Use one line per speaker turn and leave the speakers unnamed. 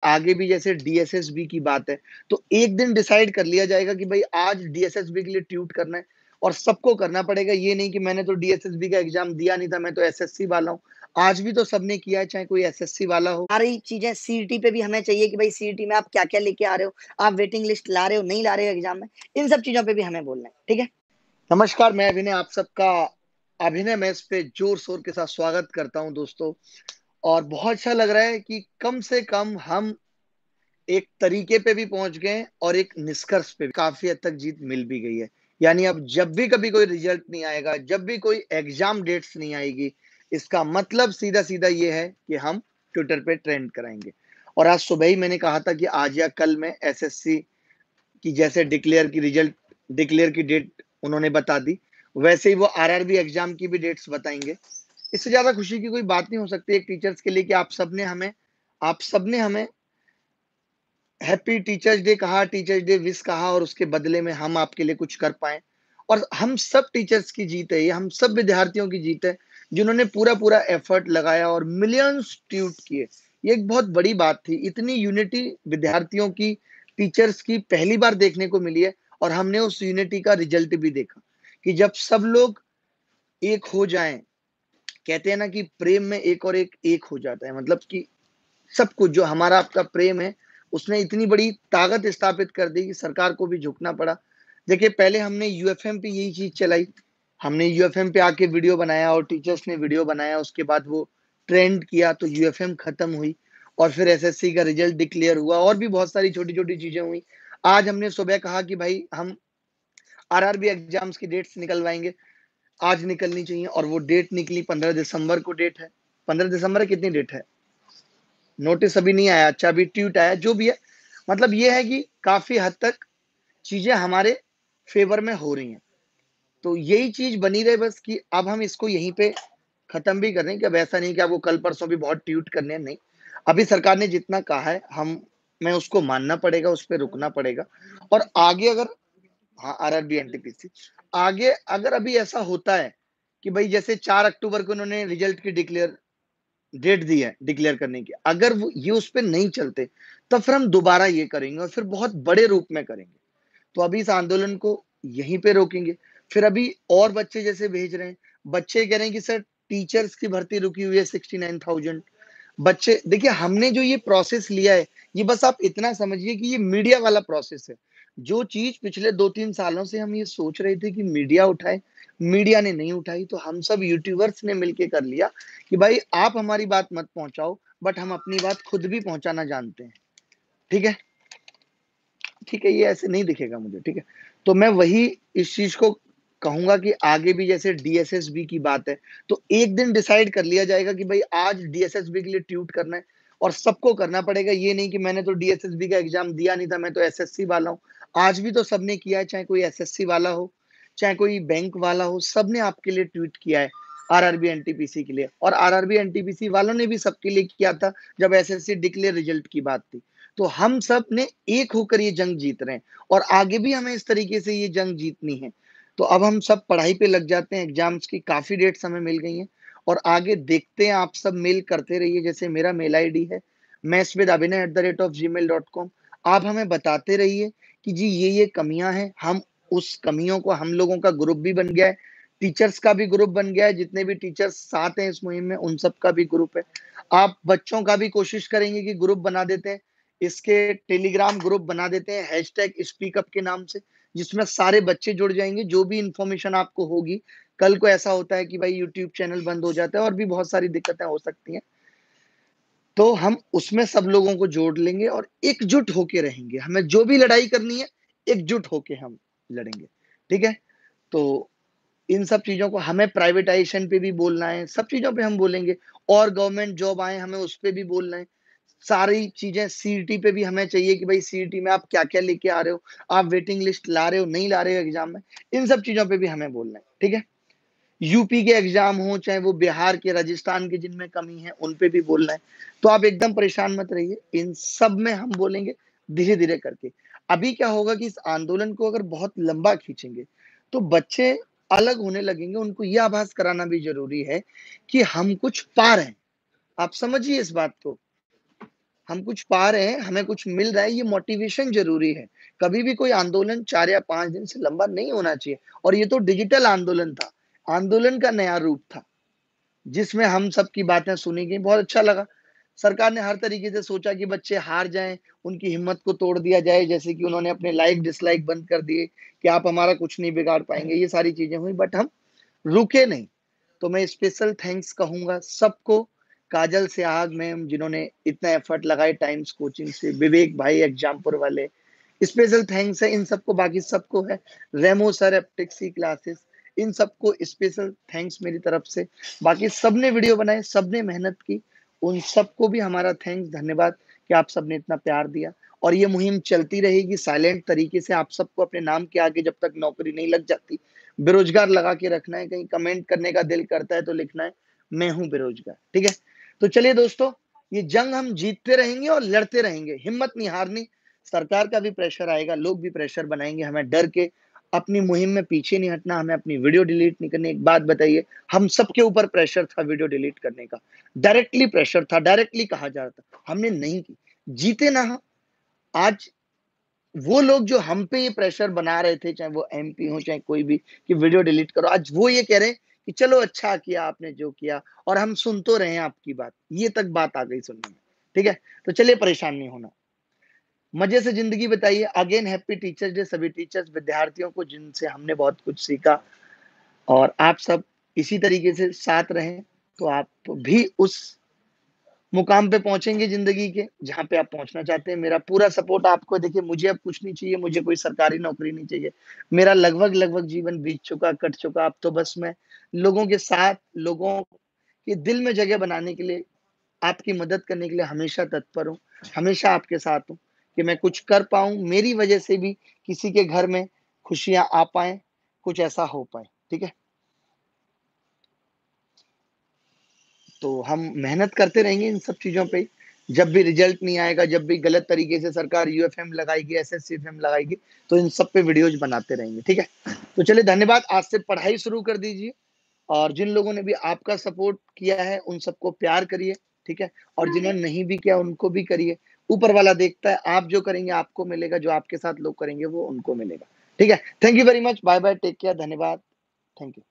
आगे भी जैसे डीएसएसबी की बात है, तो एक दिन डिसाइड कर लिया जाएगा कि भाई आज डीएसएसबी के लिए ट्यूट करना है और सबको करना पड़ेगा। ये नहीं कि मैंने तो डीएसएसबी का एग्ज़ाम दिया नहीं था, मैं तो एसएससी वाला हूँ। आज भी तो सबने किया है, चाहे कोई एसएससी वाला हो।
सारी चीजें सीईटी पे भी हमें चाहिए कि भाई सीईटी में आप क्या-क्या लेके आ रहे हो, आप वेटिंग लिस्ट ला रहे हो, नहीं ला रहे हो एग्जाम में, इन सब चीजों पे भी हमें बोलना है, ठीक है?
नमस्कार, मैं अभिनय आप सबका अभिनय मेस पे जोर-शोर के साथ स्वागत करता हूँ दोस्तों। और बहुत अच्छा लग रहा है कि कम से कम हम एक तरीके पे भी पहुँच गए और एक निष्कर्ष पे काफ़ी हद तक जीत मिल भी गई है। यानी अब जब भी कभी कोई रिज़ल्ट नहीं आएगा, जब भी कोई एग्ज़ाम डेट्स नहीं आएगी, इसका मतलब सीधा-सीधा ये है कि हम ट्विटर पे ट्रेंड कराएँगे। और आज सुबह ही मैंने कहा था कि आज या कल में एसएससी की जैसे डिक्लेयर की डेट उन्होंने बता दी, वैसे ही वो आरआरबी एग्ज़ाम की भी डेट्स बताएँगे। इससे ज़्यादा खुशी की कोई बात नहीं हो सकती एक टीचर्स के लिए कि आप सबने हमें हैप्पी टीचर्स डे कहा, टीचर्स डे विश कहा और उसके बदले में हम आपके लिए कुछ कर पाएँ। और हम सब टीचर्स की जीत है ये, हम सब विद्यार्थियों की जीत है, जिन्होंने पूरा-पूरा एफर्ट लगाया और मिलियंस ट्वीट किए। ये एक बहुत बड़ी बात थी। इतनी यूनिटी विद्यार्थियों की, टीचर्स की पहली बार देखने को मिली है और हमने उस यूनिटी का रिजल्ट भी देखा कि जब सब लोग एक हो जाएँ, कहते हैं ना कि प्रेम में एक और एक हो जाता है। मतलब कि सब कुछ जो हमारा आपका प्रेम है, उसने इतनी बड़ी ताकत स्थापित कर दी कि सरकार को भी झुकना पड़ा। देखिए, पहले हमने यूएफएम पे यही चीज़ चलाई। हमने यूएफएम पे आके वीडियो बनाया और टीचर्स ने वीडियो बनाया, उसके बाद वो ट्रेंड किया तो यूएफएम खत्म हुई और फिर एसएससी का रिजल्ट डिक्लेयर हुआ और भी बहुत सारी छोटी-छोटी चीज़ें हुई। आज हमने सुबह कहा कि भाई हम आरआरबी एग्ज़ाम्स की डेट्स निकलवाएँगे, आज निकलनी चाहिए और वो डेट निकली 15 दिसंबर को डेट है। 15 दिसंबर कितनी डेट है? नोटिस अभी नहीं आया, अच्छा अभी ट्वीट आया, जो भी है। मतलब ये है कि काफ़ी हद तक चीज़ें हमारे फ़ेवर में हो रही हैं। तो यही चीज़ बनी रहे बस कि अब हम इसको यहीं पे ख़त्म भी कर रहे हैं कि अब ऐसा नहीं कि आपको कल-परसों भी बहुत ट्वीट करने हैं, नहीं। अभी सरकार ने जितना कहा है, हमें उसको मानना पड़ेगा, उस पे रुकना पड़ेगा और आगे अगर हाँ, आरआरबी एनटीपीसी। आगे अगर अभी ऐसा होता है कि भई जैसे 4 अक्टूबर को उन्होंने रिज़ल्ट की डेट दी है डिक्लेयर करने की। अगर वो ये उस पे नहीं चलते, तब फिर हम दोबारा ये करेंगे और फिर बहुत बड़े रूप में करेंगे। तो अभी इस आंदोलन को यहीं पे रोकेंगे। फिर अभी और बच्चे जैसे भेज रहे हैं, बच्चे कह रहे हैं कि सर टीचर्स की भर्ती रुकी हुई है 69,000। बच्चे देखिए हमने जो ये प्रोसेस लिया है, ये बस आप इतना समझिए कि ये मीडिया वाला प्रोसेस है। जो चीज़ पिछले 2-3 सालों से हम ये सोच रहे थे कि मीडिया उठाए, मीडिया ने नहीं उठाई, तो हम सब यूट्यूबर्स ने मिलके कर लिया कि भाई आप हमारी बात मत पहुँचाओ, बट हम अपनी बात खुद भी पहुँचाना जानते हैं। ठीक है? ठीक है, ये ऐसे नहीं दिखेगा मुझे, ठीक है? तो मैं वही इस चीज़ को कहूँगा कि आगे भी जैसे डीएसएसबी की बात है, तो एक दिन डिसाइड कर लिया जाएगा कि भई आज डीएसएसबी के लिए ट्यूट करना है और सबको करना पड़ेगा। ये नहीं कि मैंने तो डीएसएसबी का एग्ज़ाम दिया नहीं था, मैं तो एसएससी वाला हूँ। आज भी तो सबने किया है, चाहे कोई एसएससी वाला हो, चाहे कोई बैंक वाला हो, सबने आपके लिए ट्वीट किया है, आरआरबी एनटीपीसी के लिए और आरआरबी एनटीपीसी वालों ने भी सबके लिए किया था, जब एसएससी डिक्लेयर रिजल्ट की बात थी। तो हम सब ने एक होकर ये जंग जीत रहे हैं और आगे भी हमें इस तरीके से ये जंग जीतनी है। तो अब हम सब पढ़ाई पे लग जाते हैं, एग्ज़ाम्स की काफ़ी डेट्स हमें मिल गई हैं और आगे देखते हैं, आप सब मेल करते रहिए, जैसे मेरा मेल आईडी है messwithabhinay@gmail.com। आप हमें बताते रहिए कि जी ये कमियाँ हैं, हम उस कमियों को हम लोगों का ग्रुप भी बन गया है, टीचर्स का भी ग्रुप बन गया है, जितने भी टीचर्स साथ हैं इस मुहिम में, उन सब का भी ग्रुप है। आप बच्चों का भी कोशिश करेंगे कि ग्रुप बना देते हैं, इसके टेलीग्राम ग्रुप बना देते हैं हैशटैग स्पीक अप के नाम से, जिसमें सारे बच्चे जुड़ जाएँगे, जो भी इन्फॉर्मेशन आपको होगी। कल को ऐसा होता है कि भाई यूट्यूब चैनल बंद हो जाता है और भी बहुत सारी दिक्कतें हो सकती हैं। तो हम उसमें सब लोगों को जोड़ लेंगे और एकजुट होके रहेंगे। हमें जो भी लड़ाई करनी है, एकजुट होके हम लड़ेंगे। ठीक है? तो इन सब चीज़ों को हमें प्राइवेटाइज़ेशन पे भी बोलना है, सब चीज़ों पे हम बोलेंगे और गवर्नमेंट जॉब आए, हमें उस पे भी बोलना है। सारी चीज़ें सीईटी पे भी हमें चाहिए कि भाई सीईटी में आप क्या-क्या लेके आ रहे हो, आप वेटिंग लिस्ट ला रहे हो, नहीं ला रहे हो एग्ज़ाम में, इन सब चीज़ों पे भी हमें बोलना है, ठीक है? यूपी के एग्ज़ाम हो, चाहे वो बिहार के, राजस्थान के जिनमें कमी है, उन पे भी बोलना है। तो आप एकदम परेशान मत रहिए, इन सब में हम बोलेंगे धीरे-धीरे करके। अभी क्या होगा कि इस आंदोलन को अगर बहुत लंबा खींचेंगे, तो बच्चे अलग होने लगेंगे, उनको ये आभास कराना भी ज़रूरी है कि हम कुछ पा रहे हैं। आप समझिए इस बात को। हम कुछ पा रहे हैं, हमें कुछ मिल रहा है, ये मोटिवेशन ज़रूरी है। कभी भी कोई आंदोलन 4 या 5 दिन से लंबा नहीं होना चाहिए और ये तो डिजिटल आंदोलन था। आंदोलन का नया रूप था, जिसमें हम सबकी बातें सुनी गई, बहुत अच्छा लगा। सरकार ने हर तरीके से सोचा कि बच्चे हार जाएँ, उनकी हिम्मत को तोड़ दिया जाए, जैसे कि उन्होंने अपने लाइक डिसलाइक बंद कर दिए कि आप हमारा कुछ नहीं बिगाड़ पाएँगे, ये सारी चीज़ें हुई बट हम रुके नहीं। तो मैं स्पेशल थैंक्स कहूँगा सबको, काजल सिहाग मैम जिन्होंने इतना एफर्ट लगाए टाइम्स कोचिंग से, विवेक भाई एग्जामपुर वाले, स्पेशल थैंक्स है इन सबको, बाकी सबको है, रेमो सर एप्टिक्सी क्लासेस, इन सबको स्पेशल थैंक्स मेरी तरफ से। बाकी सबने वीडियो बनाए, सबने मेहनत की, उन सबको भी हमारा थैंक्स, धन्यवाद कि आप सबने इतना प्यार दिया और ये मुहिम चलती रहेगी साइलेंट तरीके से। आप सबको अपने नाम के आगे जब तक नौकरी नहीं लग जाती, बेरोजगार लगा के रखना है, कहीं कमेंट करने का दिल करता है तो लिखना है, मैं हूँ बेरोजगार, ठीक है? तो चलिए दोस्तों, ये जंग हम जीतते रहेंगे और लड़ते रहेंगे, हिम्मत नहीं हारनी। सरकार का भी प्रेशर आएगा, लोग भी प्रेशर बनाएँगे, हमें डर के अपनी मुहिम में पीछे नहीं हटना, हमें अपनी वीडियो डिलीट नहीं करनी। एक बात बताइए, हम सबके ऊपर प्रेशर था वीडियो डिलीट करने का, डायरेक्टली प्रेशर था, डायरेक्टली कहा जा रहा था, हमने नहीं की। जीते ना हम, आज वो लोग जो हम पे ये प्रेशर बना रहे थे, चाहे वो एमपी हो, चाहे कोई भी, कि वीडियो डिलीट करो, आज वो ये कह रहे हैं कि चलो अच्छा किया आपने जो किया और हम सुन तो रहे हैं आपकी बात। ये तक बात आ गई सुनने में, ठीक है? तो चलिए परेशान नहीं होना। मज़े से ज़िंदगी बिताइए। अगेन हैप्पी टीचर्स डे सभी टीचर्स, विद्यार्थियों को जिनसे हमने बहुत कुछ सीखा और आप सब इसी तरीके से साथ रहें, तो आप भी उस मुकाम पे पहुँचेंगे ज़िंदगी के, जहाँ पे आप पहुँचना चाहते हैं। मेरा पूरा सपोर्ट आपको है। देखिए, मुझे अब कुछ नहीं चाहिए, मुझे कोई सरकारी नौकरी नहीं चाहिए। मेरा लगभग-लगभग जीवन बीत चुका, कट चुका। अब तो बस मैं लोगों के साथ, लोगों के दिल में जगह बनाने के लिए, आपकी मदद करने के लिए हमेशा तत्पर हूँ, हमेशा आपके साथ हूँ, कि मैं कुछ कर पाऊँ, मेरी वजह से भी किसी के घर में खुशियाँ आ पाएँ, कुछ ऐसा हो पाए, ठीक है? तो हम मेहनत करते रहेंगे इन सब चीज़ों पे। जब भी रिज़ल्ट नहीं आएगा, जब भी गलत तरीके से सरकार यूएफएम लगाएगी, एसएससीएफएम लगाएगी, तो इन सब पे वीडियोज़ बनाते रहेंगे, ठीक है? तो चलिए धन्यवाद, आज से पढ़ाई शुरू कर दीजिए और जिन लोगों ने भी आपका सपोर्ट किया है, उन सबको प्यार करिए, ठीक है? और जिन्होंने नहीं भी किया, उनको भी करिए। ऊपर वाला देखता है, आप जो करेंगे आपको मिलेगा, जो आपके साथ लोग करेंगे वो उनको मिलेगा, ठीक है? Thank you very much, bye bye, take care, धन्यवाद, थैंक यू।